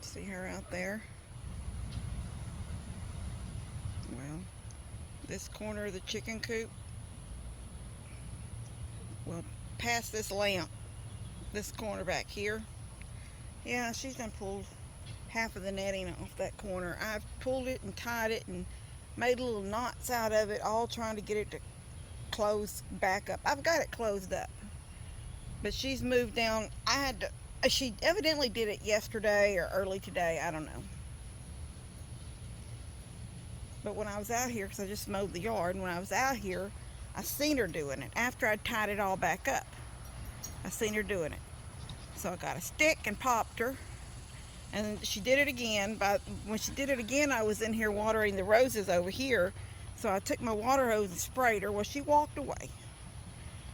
See her out there? Well, this corner of the chicken coop, well, past this lamp, this corner back here, yeah, she's done pulled half of the netting off that corner. I've pulled it and tied it and made little knots out of it, all trying to get it to close back up. I've got it closed up, but she's moved down. She evidently did it yesterday or early today, I don't know. But when I was out here, because I just mowed the yard, and when I was out here, I seen her doing it. After I tied it all back up, I seen her doing it. So I got a stick and popped her, and she did it again. When she did it again, I was in here watering the roses over here, so I took my water hose and sprayed her. Well, she walked away,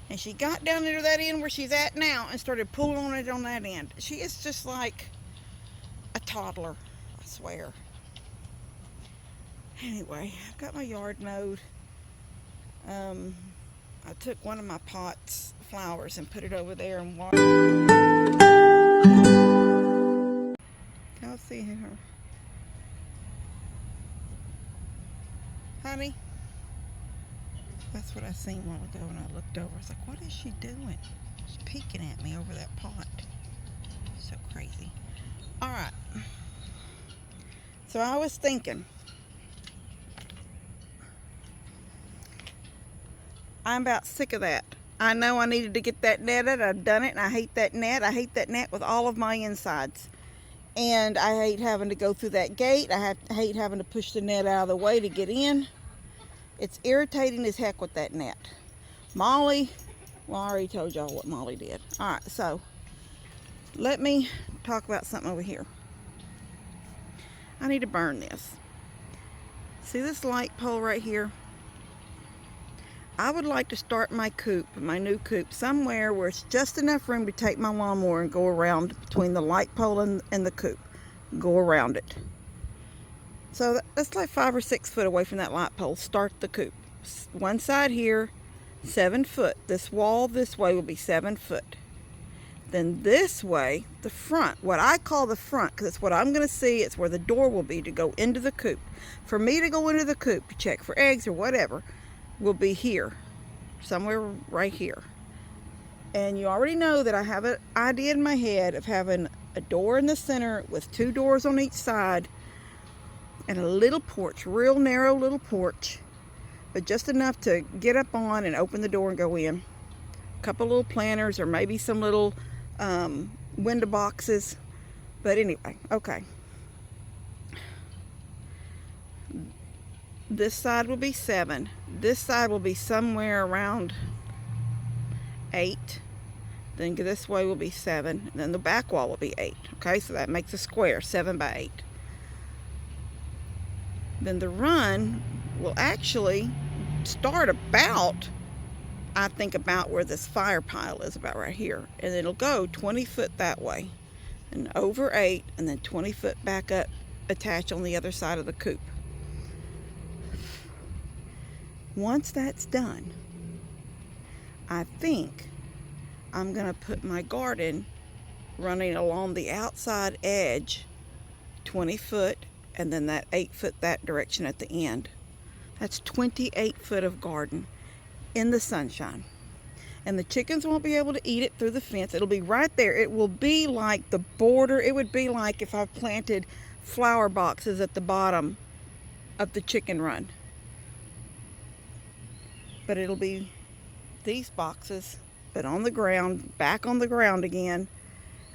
and she got down into that end where she's at now and started pulling on it on that end. She is just like a toddler, I swear. Anyway, I've got my yard mowed. I took one of my pots, flowers, and put it over there and watered. Y'all see her? Honey? That's what I seen a while ago when I looked over. I was like, what is she doing? She's peeking at me over that pot. So crazy. Alright. So I was thinking, I'm about sick of that. I know I needed to get that netted. I've done it, and I hate that net. I hate that net with all of my insides. And I hate having to go through that gate. I hate having to push the net out of the way to get in. It's irritating as heck with that net. Molly, well, I already told y'all what Molly did. All right, so let me talk about something over here. I need to burn this. See this light pole right here? I would like to start my coop, my new coop, somewhere where it's just enough room to take my lawnmower and go around between the light pole and the coop. Go around it. So that's like 5 or 6 foot away from that light pole. Start the coop. One side here, 7 foot. This wall this way will be 7 foot. Then this way, the front, what I call the front, because it's what I'm going to see, it's where the door will be to go into the coop. For me to go into the coop to check for eggs or whatever, will be here, somewhere right here. And you already know that I have an idea in my head of having a door in the center with 2 doors on each side and a little porch, real narrow little porch, but just enough to get up on and open the door and go in. A couple little planters or maybe some little window boxes. But anyway, okay. This side will be 7. This side will be somewhere around 8. Then this way will be 7. And then the back wall will be 8. Okay, so that makes a square, 7 by 8. Then the run will actually start about, I think, about where this fire pile is, about right here. And it'll go 20 foot that way. And over 8, and then 20 foot back up, attached on the other side of the coop. Once that's done, I think I'm going to put my garden running along the outside edge, 20 foot, and then that 8 foot that direction at the end. That's 28 foot of garden in the sunshine. And the chickens won't be able to eat it through the fence. It'll be right there. It will be like the border. It would be like if I planted flower boxes at the bottom of the chicken run. But it'll be these boxes, but on the ground, back on the ground again,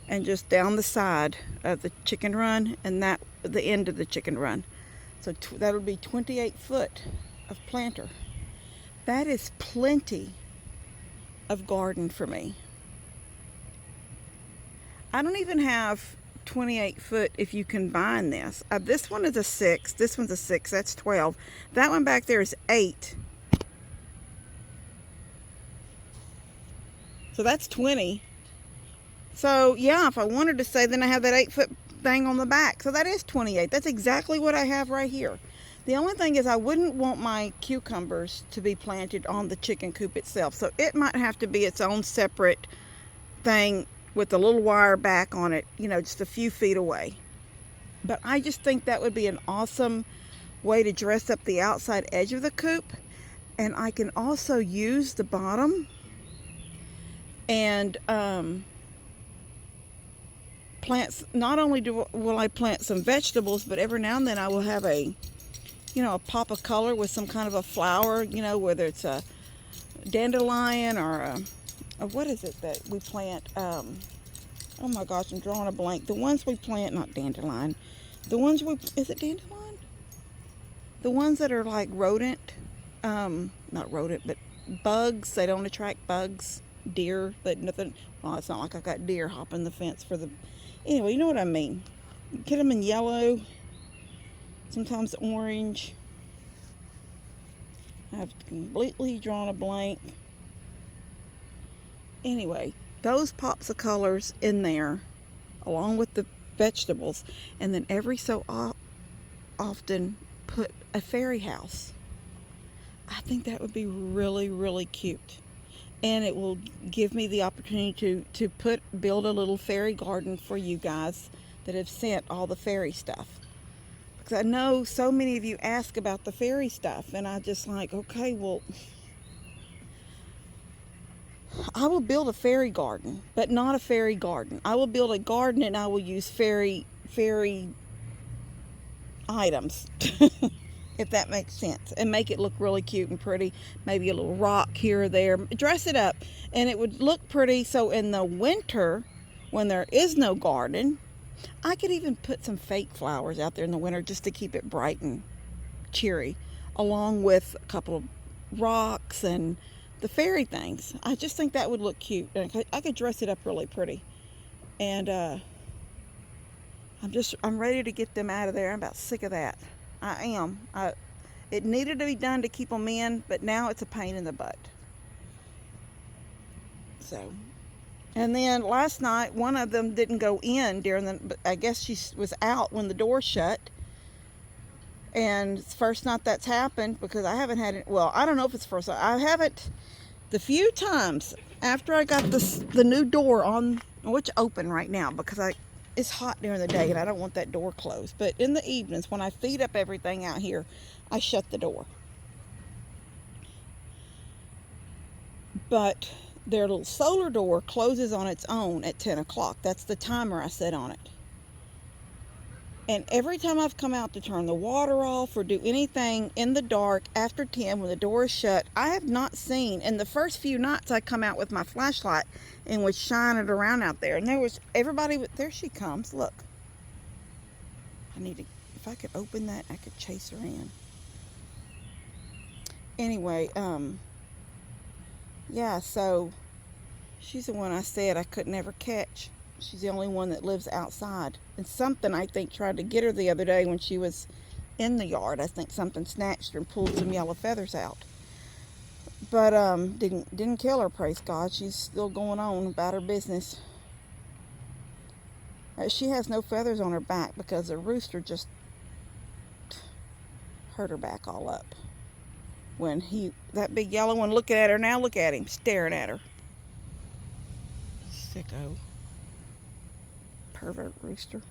and just down the side of the chicken run and that the end of the chicken run. So that'll be 28 foot of planter. That is plenty of garden for me. I don't even have 28 foot if you combine this. This one is a 6. This one's a 6. That's 12. That one back there is 8. So that's 20. So yeah, if I wanted to say, then I have that 8 foot thing on the back. So that is 28. That's exactly what I have right here. The only thing is I wouldn't want my cucumbers to be planted on the chicken coop itself. So it might have to be its own separate thing with a little wire back on it, you know, just a few feet away. But I just think that would be an awesome way to dress up the outside edge of the coop. And I can also use the bottom and plants. Not only will I plant some vegetables, but every now and then I will have a pop of color with some kind of a flower, whether it's a dandelion or what is it that we plant? Oh my gosh, I'm drawing a blank. The ones we plant, not dandelion. Is it dandelion? The ones that are like rodent, not rodent, but bugs. They don't attract bugs. Deer, but nothing. Well, it's not like I got deer hopping the fence for the. Anyway, you know what I mean. Get them in yellow, sometimes orange. I've completely drawn a blank. Anyway, those pops of colors in there, along with the vegetables, and then every so often put a fairy house. I think that would be really, really cute. And it will give me the opportunity to build a little fairy garden for you guys that have sent all the fairy stuff. Because I know so many of you ask about the fairy stuff, and I just like, okay, well, I will build a fairy garden, but not a fairy garden. I will build a garden and I will use fairy items. If that makes sense, and make it look really cute and pretty. Maybe a little rock here or there, dress it up, and it would look pretty. So in the winter, when there is no garden, I could even put some fake flowers out there in the winter just to keep it bright and cheery, along with a couple of rocks and the fairy things. I just think that would look cute, and I could dress it up really pretty. And I'm ready to get them out of there. I'm about sick of that. I am. It needed to be done to keep them in, but now it's a pain in the butt. So, and then last night, one of them didn't go in but I guess she was out when the door shut. And it's the first night that's happened, because I haven't had it. Well, I don't know if it's the first time. I haven't. The few times after I got the new door on, which open right now because it's hot during the day and I don't want that door closed. But in the evenings, when I feed up everything out here, I shut the door. But their little solar door closes on its own at 10 o'clock. That's the timer I set on it. And every time I've come out to turn the water off or do anything in the dark after 10 when the door is shut, I have not seen. In the first few nights I come out with my flashlight and would shine it around out there. And there she comes, look. If I could open that, I could chase her in. Anyway, yeah, so she's the one I said I could never catch. She's the only one that lives outside. And something, I think, tried to get her the other day when she was in the yard. I think something snatched her and pulled some yellow feathers out. But didn't kill her, praise God. She's still going on about her business. She has no feathers on her back because the rooster just hurt her back all up. When that big yellow one looking at her now, look at him, staring at her. Sicko. Pervert rooster.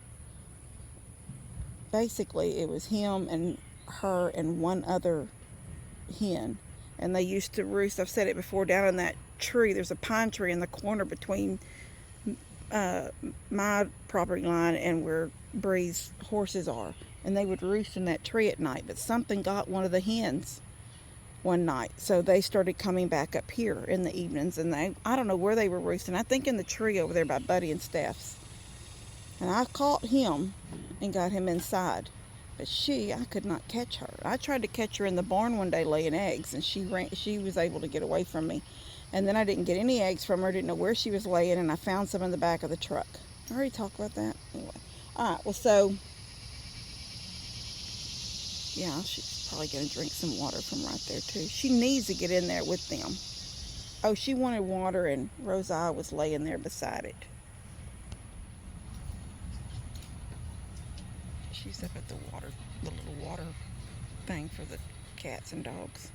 Basically, it was him and her and one other hen, and they used to roost. I've said it before, down in that tree. There's a pine tree in the corner between my property line and where Bree's horses are, and they would roost in that tree at night. But something got one of the hens one night, so they started coming back up here in the evenings, and I don't know where they were roosting. I think in the tree over there by Buddy and Steph's. And I caught him and got him inside. But I could not catch her. I tried to catch her in the barn one day laying eggs, and she was able to get away from me. And then I didn't get any eggs from her, didn't know where she was laying, and I found some in the back of the truck. I already talked about that. Anyway. Alright, well, so, yeah, she's probably going to drink some water from right there, too. She needs to get in there with them. Oh, she wanted water, and Rosa was laying there beside it. She's up at the little water thing for the cats and dogs.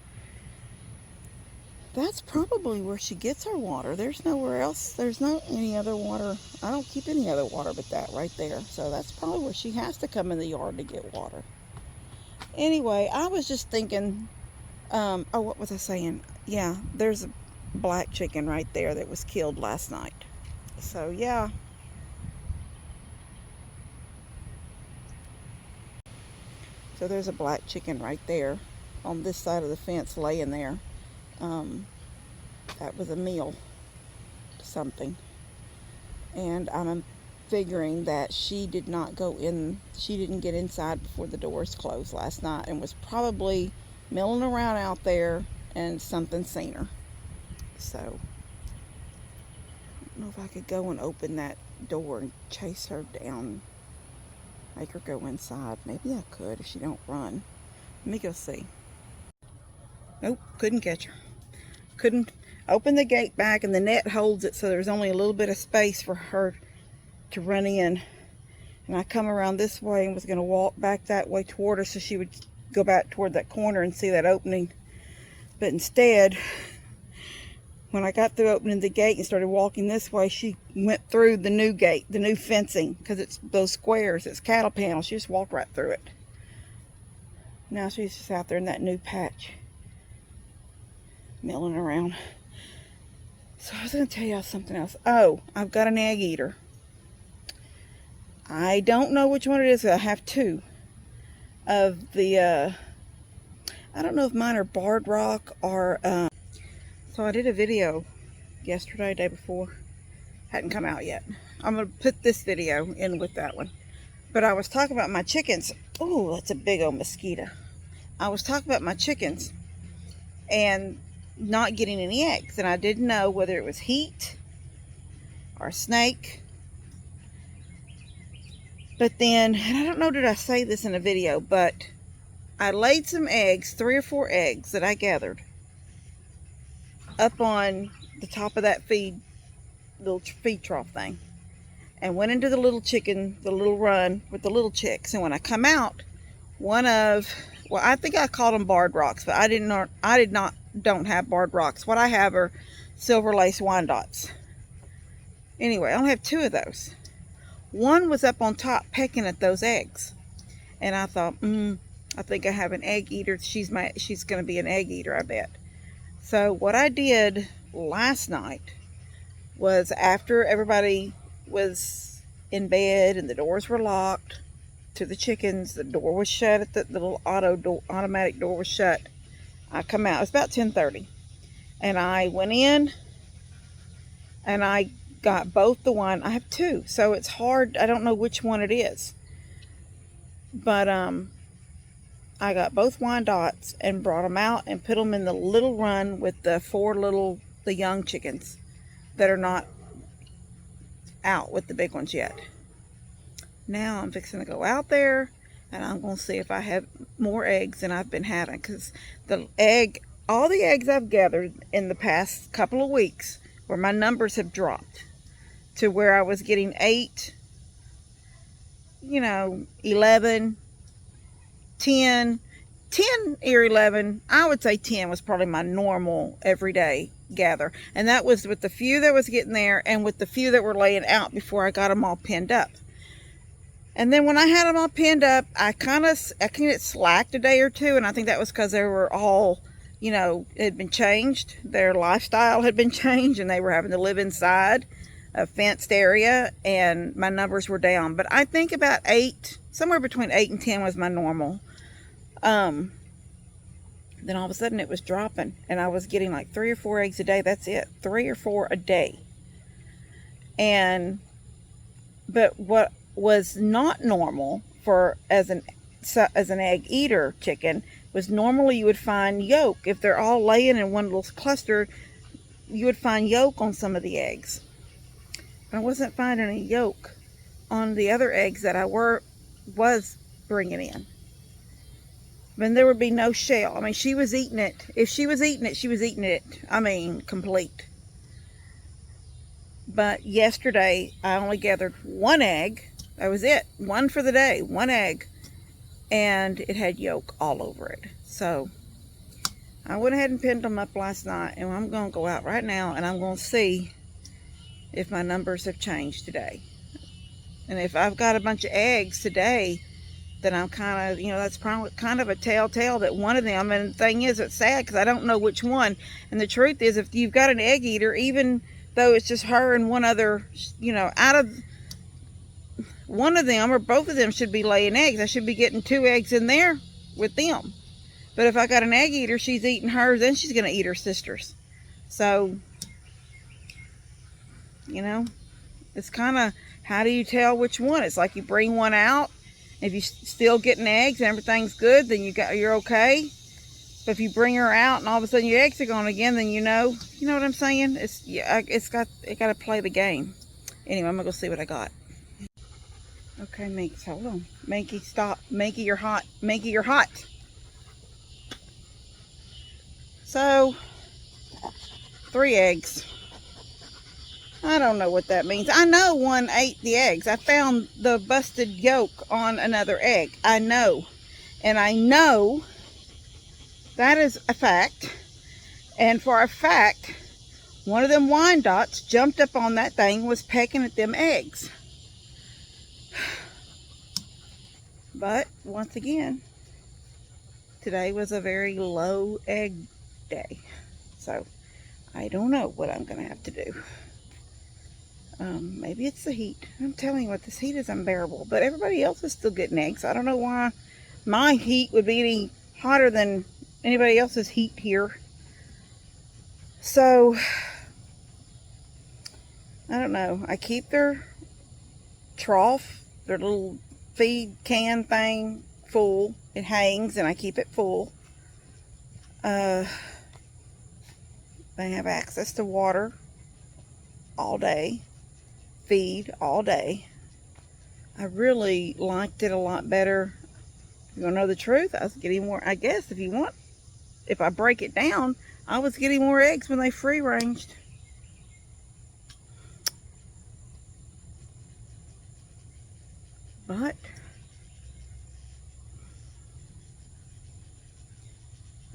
That's probably where she gets her water. There's nowhere else. There's not any other water. I don't keep any other water but that right there. So that's probably where she has to come in the yard to get water. Anyway, I was just thinking, oh, what was I saying? Yeah, there's a black chicken right there that was killed last night. So yeah. So there's a black chicken right there on this side of the fence laying there. That was a meal something, and I'm figuring that she did not go in, she didn't get inside before the doors closed last night and was probably milling around out there and something seen her. So I don't know if I could go and open that door and chase her down, make her go inside. Maybe I could if she don't run. Let me go see. Nope, couldn't catch her. Couldn't open the gate back, and the net holds it so there's only a little bit of space for her to run in. And I come around this way and was going to walk back that way toward her so she would go back toward that corner and see that opening. But instead, when I got through opening the gate and started walking this way, she went through the new gate, the new fencing, because it's those squares, it's cattle panels. She just walked right through it. Now she's just out there in that new patch, milling around. So I was going to tell y'all something else. Oh, I've got an egg eater. I don't know which one it is. I have two of the, I don't know if mine are barred rock or, so I did a video yesterday, day before. Hadn't come out yet. I'm going to put this video in with that one. But I was talking about my chickens. Oh, that's a big old mosquito. I was talking about my chickens and not getting any eggs, and I didn't know whether it was heat or a snake. But then, and I don't know, did I say this in a video, but I laid some eggs, 3 or 4 eggs that I gathered up on the top of that little feed trough thing, and went into the little chicken, the little run with the little chicks. And when I come out, well, I think I called them barred rocks, but I don't have barred rocks. What I have are silver lace Wyandottes. Anyway, I only have 2 of those. One was up on top pecking at those eggs, and I thought, I think I have an egg eater. She's going to be an egg eater, I bet. So what I did last night was, after everybody was in bed and the doors were locked to the chickens, the door was shut, at the little automatic door was shut. I come out, it's about 10:30, and I went in and I got both the one, I have 2, so it's hard, I don't know which one it is, but I got both Wyandottes and brought them out and put them in the little run with the 4 the young chickens that are not out with the big ones yet. Now I'm fixing to go out there and I'm going to see if I have more eggs than I've been having, because all the eggs I've gathered in the past couple of weeks, where my numbers have dropped to where I was getting 8, 11, 10 or 11. I would say 10 was probably my normal everyday gather, and that was with the few that was getting there and with the few that were laying out before I got them all pinned up. And then when I had them all pinned up, I kind of slacked a day or two, and I think that was because they were all, it had been changed. Their lifestyle had been changed, and they were having to live inside a fenced area, and my numbers were down. But I think about 8, somewhere between 8 and 10 was my normal. Then all of a sudden it was dropping, and I was getting like 3 or 4 eggs a day. That's it, 3 or 4 a day. But what was not normal as an egg eater chicken was, normally you would find yolk. If they're all laying in one little cluster, you would find yolk on some of the eggs. I wasn't finding any yolk on the other eggs that I was bringing in. Then there would be no shell. I mean, she was eating it. If she was eating it, she was eating it, complete. But yesterday, I only gathered 1 egg. That was it. 1 for the day. 1 egg. And it had yolk all over it. So, I went ahead and pinned them up last night, and I'm going to go out right now and I'm going to see if my numbers have changed today. And if I've got a bunch of eggs today, then I'm kind of, that's probably kind of a telltale that one of them, and the thing is, it's sad because I don't know which one. And the truth is, if you've got an egg eater, even though it's just her and one other, out of one of them or both of them should be laying eggs. I should be getting 2 eggs in there with them. But if I got an egg eater, she's eating hers, then she's going to eat her sisters. So, it's kind of, how do you tell which one? It's like you bring one out. If you're still getting eggs and everything's good, then you're okay. But if you bring her out and all of a sudden your eggs are gone again, then you know what I'm saying? It got to play the game. Anyway, I'm gonna go see what I got. Okay, Minky, hold on. Minky, stop. Minky, you're hot. Minky, you're hot. So, 3 eggs. I don't know what that means. I know one ate the eggs. I found the busted yolk on another egg. I know. And I know that is a fact. And for a fact, one of them Wyandottes jumped up on that thing and was pecking at them eggs. But, once again, today was a very low egg day. So, I don't know what I'm going to have to do. Maybe it's the heat. I'm telling you what, this heat is unbearable. But everybody else is still getting eggs. I don't know why my heat would be any hotter than anybody else's heat here. So, I don't know. I keep their trough, their little feed can thing full. It hangs and I keep it full. They have access to water all day. Feed all day. I really liked it a lot better. You want to know the truth? I was getting more, I guess, if I break it down, I was getting more eggs when they free ranged. But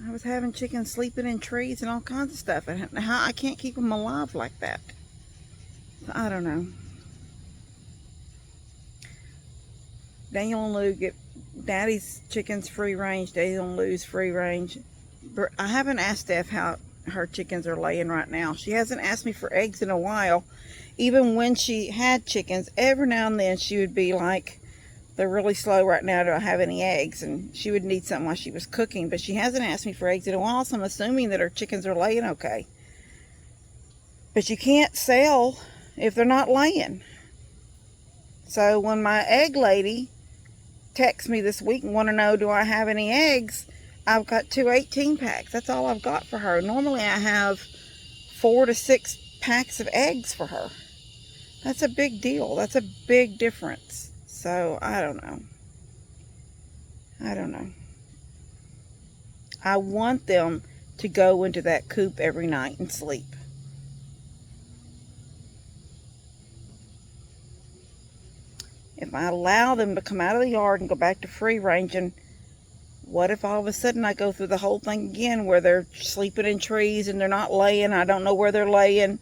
I was having chickens sleeping in trees and all kinds of stuff. And how I can't keep them alive like that. I don't know. Daniel and Lou get Daddy's chickens free range. Daniel and Lou's free range. I haven't asked Steph how her chickens are laying right now. She hasn't asked me for eggs in a while. Even when she had chickens, every now and then she would be like, they're really slow right now. Do I have any eggs? And she would need something while she was cooking. But she hasn't asked me for eggs in a while, so I'm assuming that her chickens are laying okay. But you can't sell if they're not laying. So when my egg lady texts me this week and want to know, do I have any eggs? I've got 2 18 packs. That's all I've got for her. Normally I have 4 to 6 packs of eggs for her. That's a big deal. That's a big difference. So I don't know. I want them to go into that coop every night and sleep. If I allow them to come out of the yard and go back to free ranging, what if all of a sudden I go through the whole thing again where they're sleeping in trees and they're not laying? I don't know where they're laying.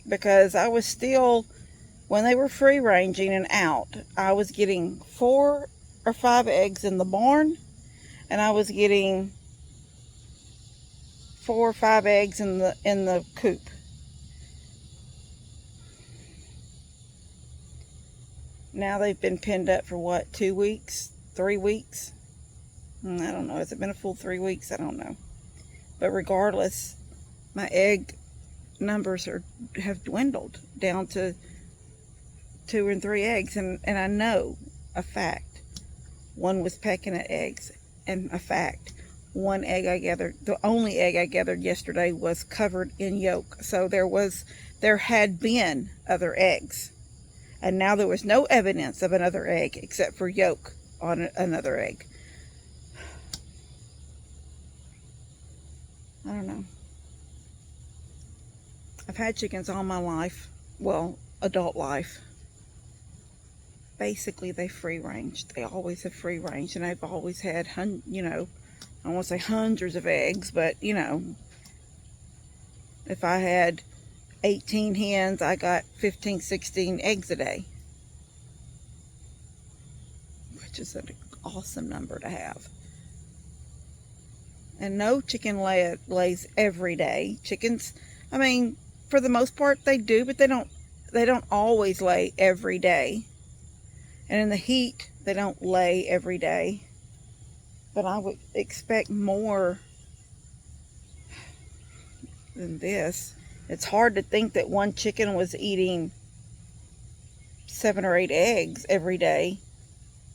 Because I was still, when they were free ranging and out, I was getting 4 or 5 eggs in the barn, and I was getting 4 or 5 eggs in the coop. Now they've been pinned up for what, 2 weeks, 3 weeks? I don't know. Has it been a full 3 weeks? I don't know. But regardless, my egg numbers have dwindled down to 2 and 3 eggs, and I know a fact. One was pecking at eggs, and a fact. One egg I gathered, the only egg I gathered yesterday, was covered in yolk. So there had been other eggs. And now there was no evidence of another egg except for yolk on another egg. I don't know. I've had chickens all my life. Well, adult life. basically they free range. They always have free range, and I've always had, you know, I won't say hundreds of eggs, but you know, if I had 18 hens, I got 15, 16 eggs a day, which is an awesome number to have. And no chicken lays every day. Chickens, I mean, for the most part they do, but they don't always lay every day. And in the heat, they don't lay every day. But I would expect more than this. It's hard to think that one chicken was eating 7 or 8 eggs every day.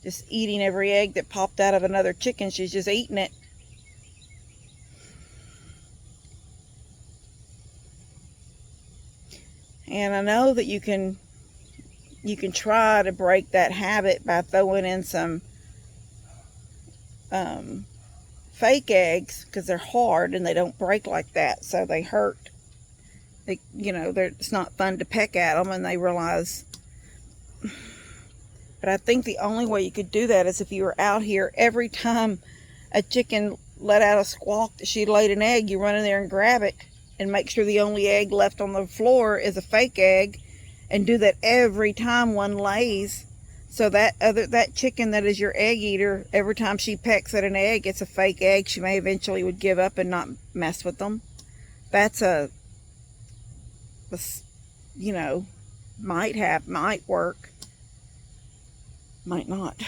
Just eating every egg that popped out of another chicken. She's just eating it. And I know that you can try to break that habit by throwing in some fake eggs, because they're hard and they don't break like that, so they hurt. You know, it's not fun to peck at them, and they realize. But I think the only way you could do that is if you were out here every time a chicken let out a squawk that she laid an egg, you run in there and grab it and make sure the only egg left on the floor is a fake egg, and do that every time one lays. So that chicken that is your egg eater, every time she pecks at an egg, it's a fake egg. She may eventually would give up and not mess with them. That's you know, might work, might not.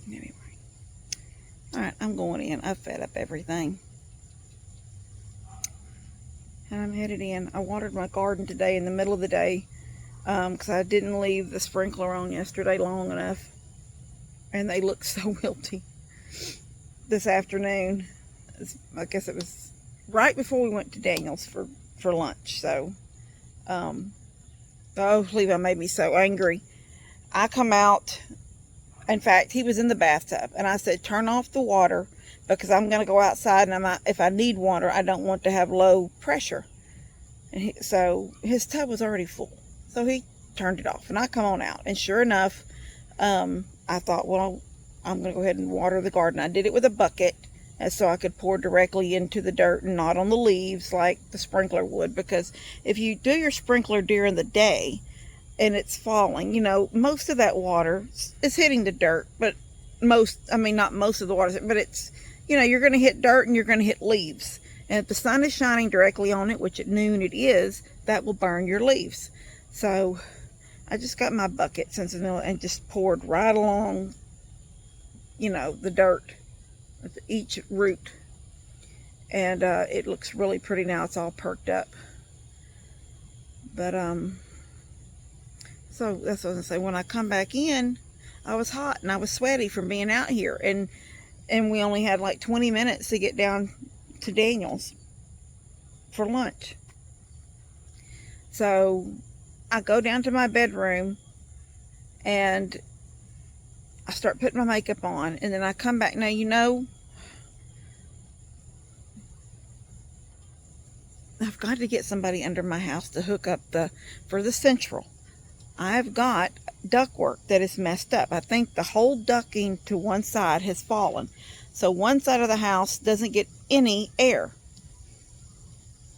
Anyway, all right, I'm going in. I've fed up everything, and I'm headed in. I watered my garden today in the middle of the day, because I didn't leave the sprinkler on yesterday long enough, and they look so wilty. This afternoon, I guess it was right before we went to Daniel's for lunch. So, oh, Levi made me so angry. I come out. In fact, he was in the bathtub, and I said, turn off the water, because I'm going to go outside, and if I need water, I don't want to have low pressure. And so his tub was already full. So he turned it off, and I come on out, and sure enough, I thought, well, I'm going to go ahead and water the garden. I did it with a bucket, and so I could pour directly into the dirt and not on the leaves like the sprinkler would, because if you do your sprinkler during the day and it's falling, you know, most of that water is hitting the dirt, but not most of the water, but it's, you know, you're going to hit dirt and you're going to hit leaves. And if the sun is shining directly on it, which at noon it is, that will burn your leaves. So I just got my bucket and just poured right along, you know, the dirt with each root. And it looks really pretty now. It's all perked up. But so that's what I was gonna say. When I come back in, I was hot and I was sweaty from being out here, and we only had like 20 minutes to get down to Daniel's for lunch. So I go down to my bedroom and I start putting my makeup on, and then I come back. Now, you know, I've got to get somebody under my house to hook up for the central. I've got ductwork that is messed up. I think the whole ducting to one side has fallen. So one side of the house doesn't get any air.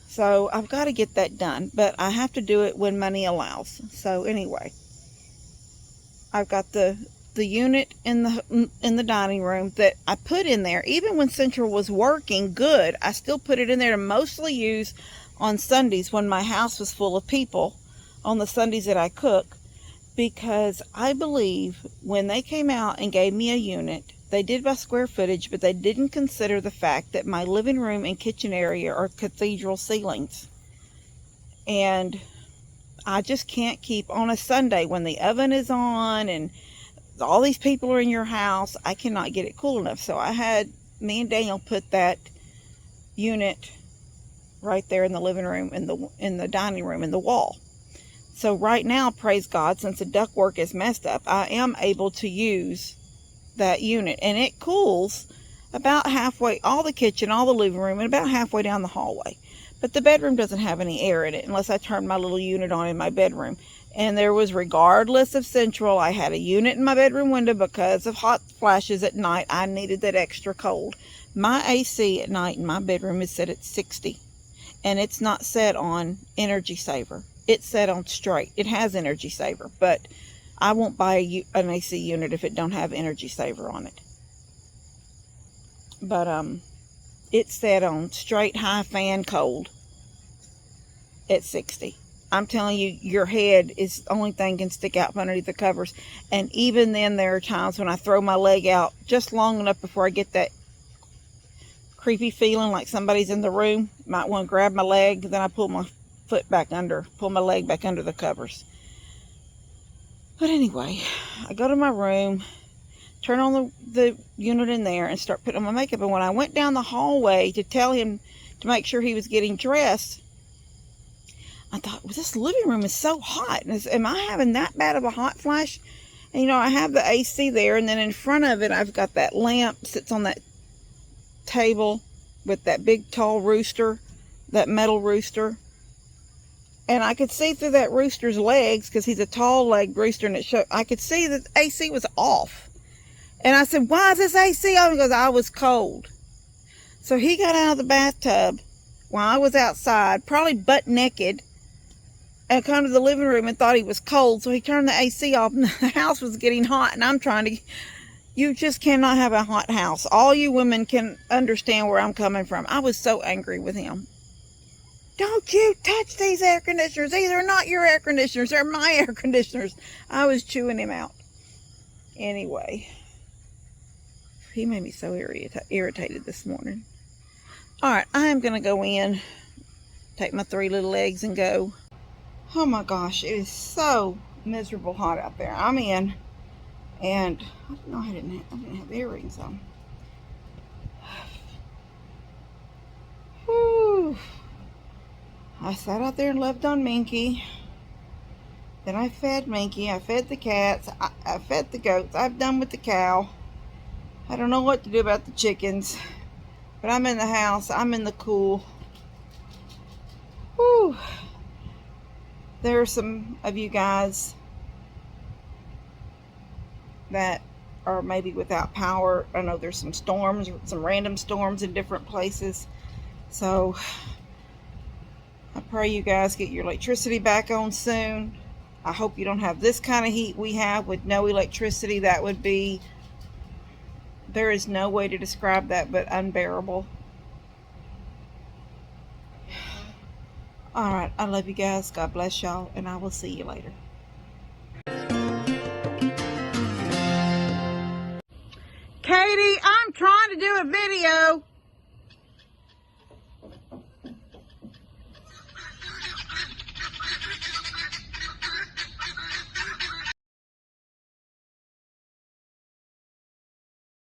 So I've got to get that done, but I have to do it when money allows. So anyway, I've got the unit in the dining room that I put in there. Even when Central was working good, I still put it in there to mostly use on Sundays when my house was full of people, on the Sundays that I cook, because I believe when they came out and gave me a unit, they did by square footage, but they didn't consider the fact that my living room and kitchen area are cathedral ceilings. And I just can't keep on a Sunday when the oven is on and all these people are in your house. I cannot get it cool enough. So I had me and Daniel put that unit right there in the living room, in the dining room, in the wall. So right now, praise God, since the ductwork is messed up, I am able to use that unit, and it cools about halfway, all the kitchen, all the living room, and about halfway down the hallway. But the bedroom doesn't have any air in it unless I turn my little unit on in my bedroom. And there was, regardless of central, I had a unit in my bedroom window because of hot flashes at night. I needed that extra cold. My AC at night in my bedroom is set at 60. And it's not set on energy saver. It's set on straight. It has energy saver, but I won't buy an AC unit if it don't have energy saver on it. But it's set on straight high fan cold at 60. I'm telling you, your head is the only thing can stick out from underneath the covers. And even then, there are times when I throw my leg out just long enough before I get that creepy feeling like somebody's in the room. Might want to grab my leg, then I pull my leg back under the covers. But anyway, I go to my room, turn on the unit in there, and start putting on my makeup. And when I went down the hallway to tell him to make sure he was getting dressed, I thought, well, this living room is so hot. Am I having that bad of a hot flash? And, you know, I have the AC there, and then in front of it, I've got that lamp sits on that table with that big tall rooster, that metal rooster. And I could see through that rooster's legs, because he's a tall-legged rooster, and I could see that the AC was off. And I said, why is this AC on? He goes, I was cold. So he got out of the bathtub while I was outside, probably butt naked, and come to the living room and thought he was cold. So he turned the AC off, and the house was getting hot. And I'm trying to, you just cannot have a hot house. All you women can understand where I'm coming from. I was so angry with him. Don't you touch these air conditioners. These are not your air conditioners. They're my air conditioners. I was chewing him out. Anyway, he made me so irritated this morning. All right, I am going to go in, take my 3 little eggs and go. Oh my gosh, it is so miserable hot out there. I'm in, and I didn't know I didn't have earrings on. Whew. I sat out there and loved on Minky. Then I fed Minky. I fed the cats. I fed the goats. I'm done with the cow. I don't know what to do about the chickens. But I'm in the house. I'm in the cool. Whew. There are some of you guys that are maybe without power. I know there's some storms, some random storms in different places. So I pray you guys get your electricity back on soon. I hope you don't have this kind of heat we have with no electricity. That would be, there is no way to describe that but unbearable. All right, I love you guys. God bless y'all, and I will see you later. Katie, I'm trying to do a video.